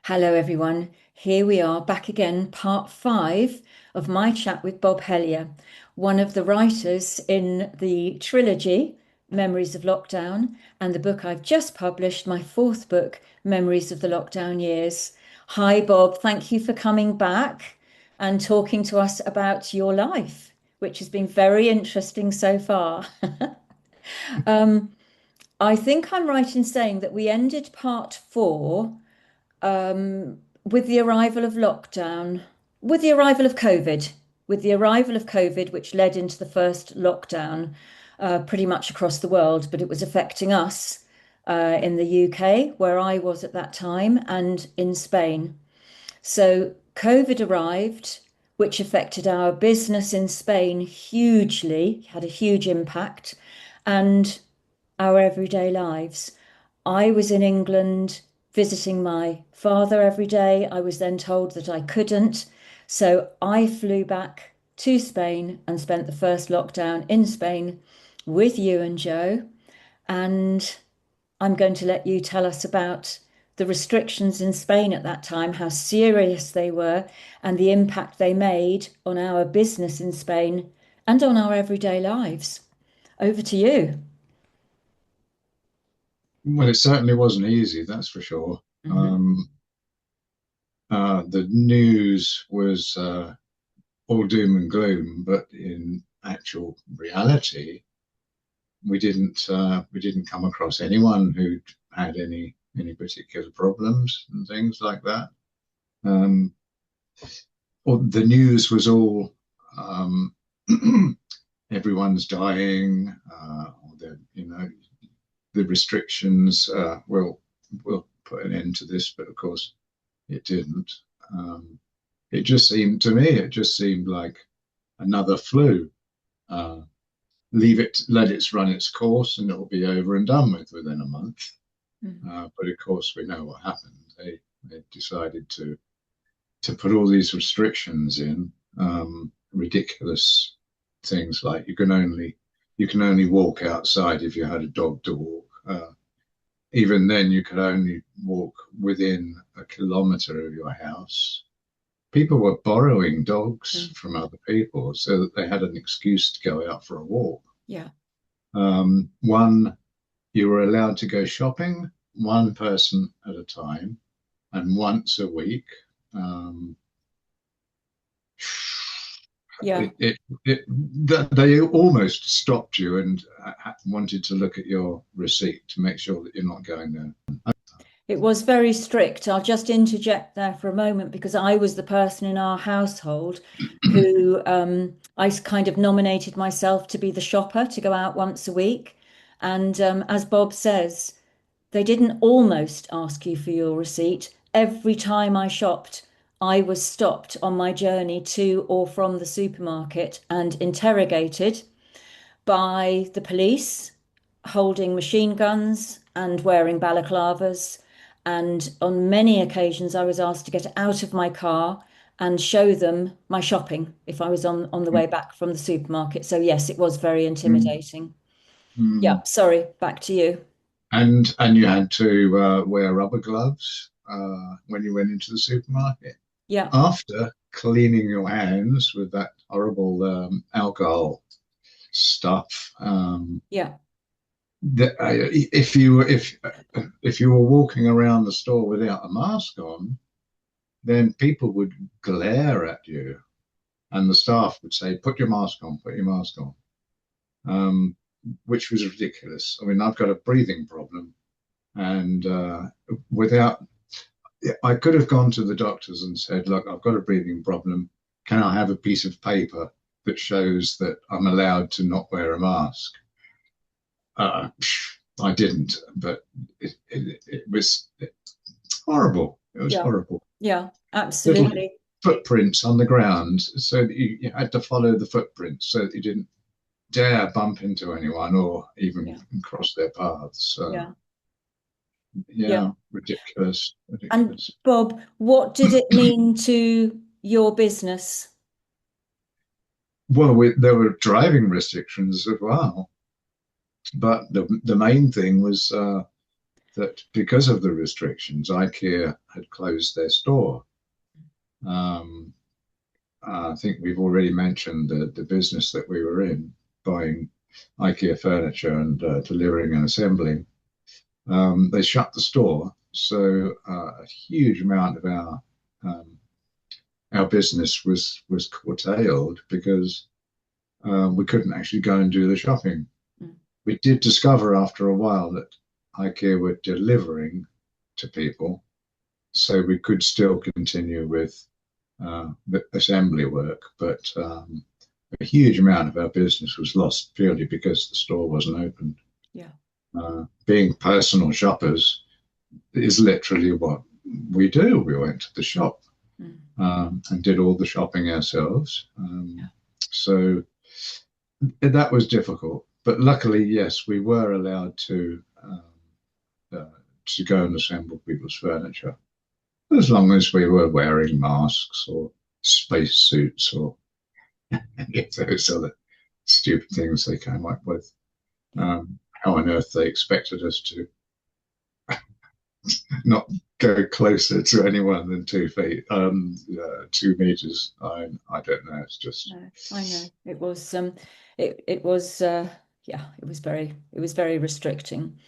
Hello, everyone. Here we are back again, part five of my chat with Bob Hellyer, one of the writers in the trilogy Memories of Lockdown and the book I've just published, my fourth book, Memories of the Lockdown Years. Hi, Bob. Thank you for coming back and talking to us about your life, which has been very interesting so far. Um, I think I'm right in saying that we ended part four with the arrival of lockdown, with the arrival of COVID, with the arrival of COVID, which led into the first lockdown pretty much across the world, but it was affecting us in the UK, where I was at that time, and in Spain. So COVID arrived, which affected our business in Spain hugely, had a huge impact, and our everyday lives. I was in England visiting my father every day. I was then told that I couldn't. So I flew back to Spain and spent the first lockdown in Spain with you and Joe. And I'm going to let you tell us about the restrictions in Spain at that time, how serious they were, and the impact they made on our business in Spain and on our everyday lives. Over to you. Well, it certainly wasn't easy, that's for sure. Mhm. The news was all doom and gloom, but in actual reality, we didn't come across anyone who'd had any particular problems and things like that. Um, the news was all um, everyone's dying, or the restrictions will put an end to this, but of course it didn't. Um, it just seemed to me, it just seemed like another flu. Uh, let it run its course, and it'll be over and done with within a month. Mhm. But of course, we know what happened. They decided to put all these restrictions in, ridiculous things like you can only walk outside if you had a dog to walk. Even then, you could only walk within a kilometre of your house. People were borrowing dogs Mm. from other people so that they had an excuse to go out for a walk. Yeah. One, you were allowed to go shopping, one person at a time, and once a week. Um, Yeah. they almost stopped you and wanted to look at your receipt to make sure that you're not going there. It was very strict. I'll just interject there for a moment because I was the person in our household who I kind of nominated myself to be the shopper to go out once a week. And as Bob says, they didn't almost ask you for your receipt. Every time I shopped, I was stopped on my journey to or from the supermarket and interrogated by the police holding machine guns and wearing balaclavas. And on many occasions, I was asked to get out of my car and show them my shopping if I was on the way back from the supermarket. So, yes, it was very Mm, intimidating. Yeah, mm. sorry, back to you. And you had to wear rubber gloves when you went into the supermarket Yeah, after cleaning your hands with that horrible alcohol stuff. yeah, If you were walking around the store without a mask on, then people would glare at you, and the staff would say, "Put your mask on, put your mask on," um, which was ridiculous. I mean, I've got a breathing problem, and without, I could have gone to the doctors and said, "Look, I've got a breathing problem. Can I have a piece of paper that shows that I'm allowed to not wear a mask?" Uh, I didn't, but it was horrible. It was yeah, horrible. yeah, Little absolutely. footprints on the ground, so that you had to follow the footprints, so that you didn't dare bump into anyone or even Yeah, cross their paths. yeah, Yeah, yeah. ridiculous, And ridiculous. Bob, what did it mean to your business? Well, there were driving restrictions as well, but the main thing was that because of the restrictions, IKEA had closed their store. Um, I think we've already mentioned the business that we were in, buying IKEA furniture and delivering and assembling. They shut the store, so a huge amount of um, our business was curtailed because we couldn't actually go and do the shopping. Mm. We did discover after a while that IKEA were delivering to people, so we could still continue with the assembly work, but a huge amount of our business was lost purely because the store wasn't open. Yeah. Being personal shoppers is literally what we do. We went to the shop Mm. and did all the shopping ourselves. Yeah. So that was difficult. But luckily, yes, we were allowed to go and assemble people's furniture as long as we were wearing masks or space suits or any of those other stupid things they came up with. Yeah. How on earth they expected us to not go closer to anyone than 2 feet, 2 meters. I don't know. It's just No, I know. It was yeah, it was very restricting.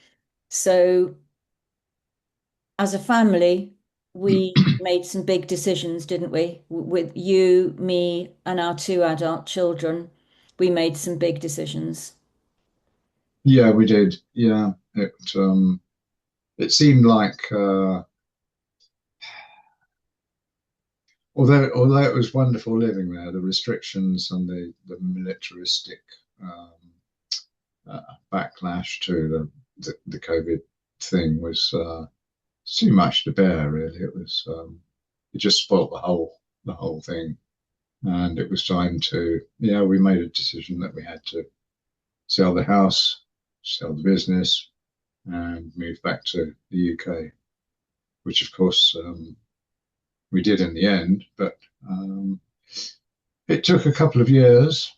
So as a family, we made some big decisions, didn't we? With you, me, and our two adult children, we made some big decisions. yeah, we did. Yeah, it seemed like although it was wonderful living there, the restrictions and the militaristic um, backlash to the COVID thing was too much to bear. Really, it just spoilt the whole thing, and it was time to we made a decision that we had to sell the house, sell the business, and move back to the UK, which of course we did in the end, but um, it took a couple of years.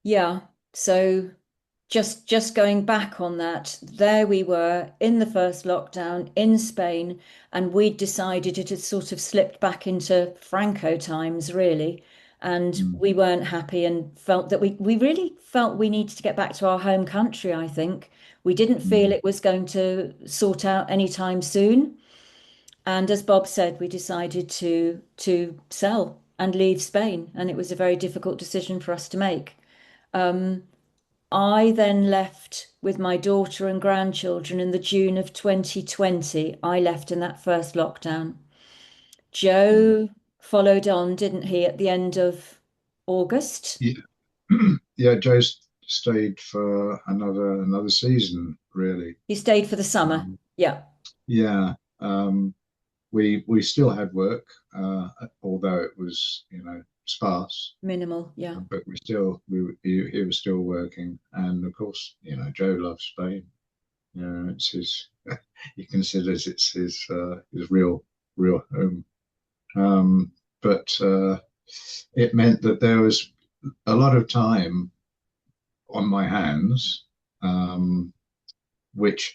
Yeah. So just going back on that, there we were in the first lockdown in Spain, and we'd decided it had sort of slipped back into Franco times, really. And Mm, we weren't happy and felt that we really felt we needed to get back to our home country, I think. We didn't feel mm, it was going to sort out anytime soon. And as Bob said, we decided to sell and leave Spain. And it was a very difficult decision for us to make. Um, I then left with my daughter and grandchildren in the June of 2020. I left in that first lockdown. mm. Joe followed on, didn't he, at the end of August? Yeah, yeah. Joe stayed for another season, really. He stayed for the summer. Um, Yeah, yeah, we still had work, although it was sparse. minimal. Yeah. But he was still working, and of course, Joe loves Spain. It's his. He considers it's his real home. Um, but it meant that there was a lot of time on my hands, um,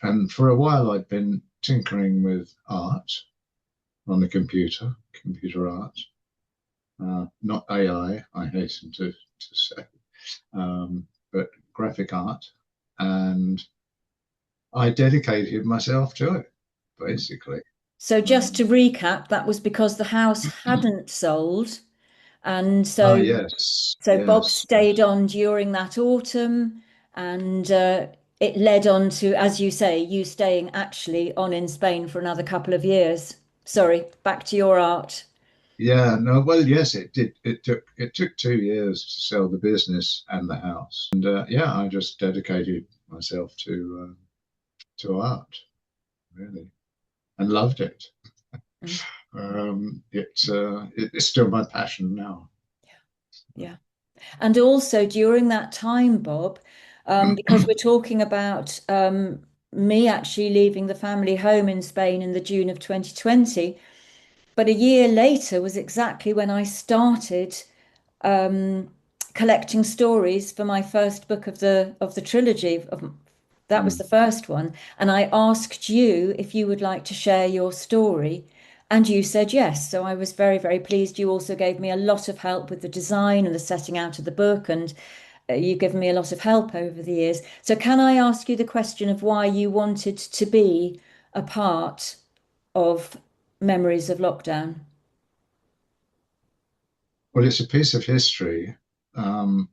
and for a while I'd been tinkering with art on the computer art, not AI, I hasten to say, but graphic art. And I dedicated myself to it, basically. So just Um, to recap, that was because the house hadn't sold. And yes, so Bob yes, stayed on during that autumn, and it led on to, as you say, you staying actually on in Spain for another couple of years. Sorry, back to your art. yeah. No, well, yes, it did. It took 2 years to sell the business and the house, and yeah, I just dedicated myself to art, really, and loved it. Mm. It's still my passion now. Yeah. And also during that time, Bob, because we're talking about me actually leaving the family home in Spain in the June of 2020, but a year later was exactly when I started um, collecting stories for my first book of the trilogy That was Mm. the first one. And I asked you if you would like to share your story. And you said yes. So I was very, very pleased. You also gave me a lot of help with the design and the setting out of the book. And you've given me a lot of help over the years. So can I ask you the question of why you wanted to be a part of Memories of Lockdown? Well, it's a piece of history um,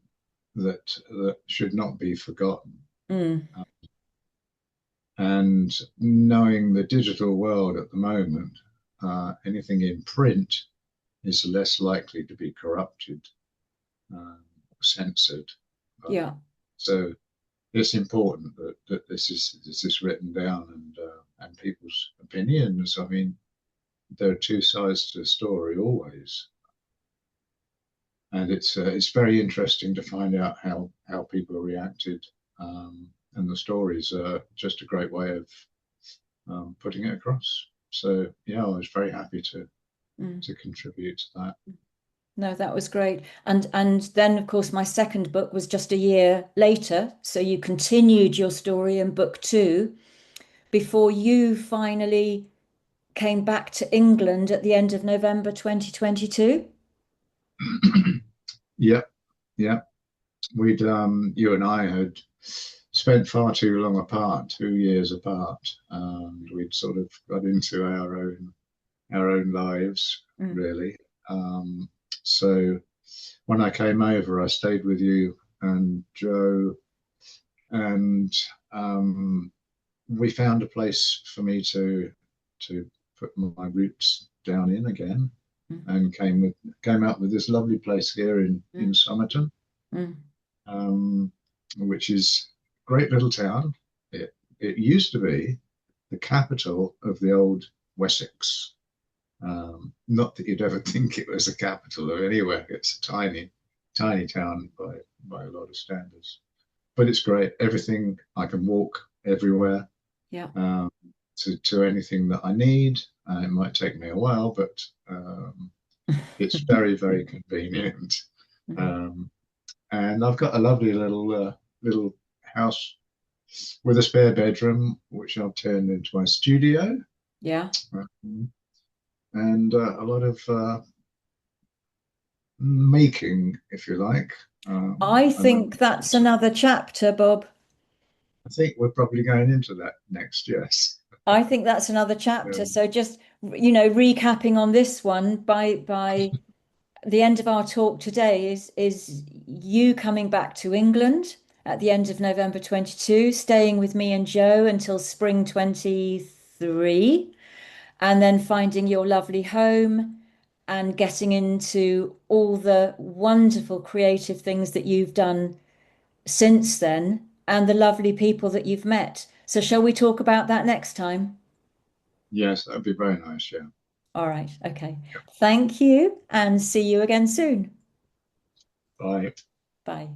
that should not be forgotten. Mm, And knowing the digital world at the moment, anything in print is less likely to be corrupted, censored. Uh, yeah. so it's important that this is written down and people's opinions. I mean, there are two sides to the story always, and it's very interesting to find out how people reacted. And the stories are just a great way of putting it across. So yeah, I was very happy Mm. to contribute to that. No, that was great. And then of course my second book was just a year later. So you continued your story in book two before you finally came back to England at the end of November 2022. Yeah, yeah. We'd you and I had spent far too long apart, 2 years apart, and we'd sort of got into our own lives Mm, really. Um, so when I came over, I stayed with you and Joe, and um, we found a place for me to put my roots down in again, mm, and came out with this lovely place here in mm, Somerton, mm, um, which is a great little town. It used to be the capital of the old Wessex. Not that you'd ever think it was the capital of anywhere. It's a tiny, tiny town by a lot of standards. But it's great. Everything I can walk everywhere, yeah. um, to anything that I need. It might take me a while, but it's very, very convenient. Mm, Um, and I've got a lovely little house with a spare bedroom, which I've turned into my studio, yeah. um, and a lot of making, if you like. I And think that's another chapter, Bob. I think we're probably going into that next. Yes. I think that's another chapter. Yeah. So just, recapping on this one by the end of our talk today is you coming back to England at the end of November 22, staying with me and Joe until spring 23, and then finding your lovely home and getting into all the wonderful creative things that you've done since then and the lovely people that you've met. So shall we talk about that next time? Yes, that would be very nice. Yeah. All right. Okay. Thank you and see you again soon. Bye. Bye.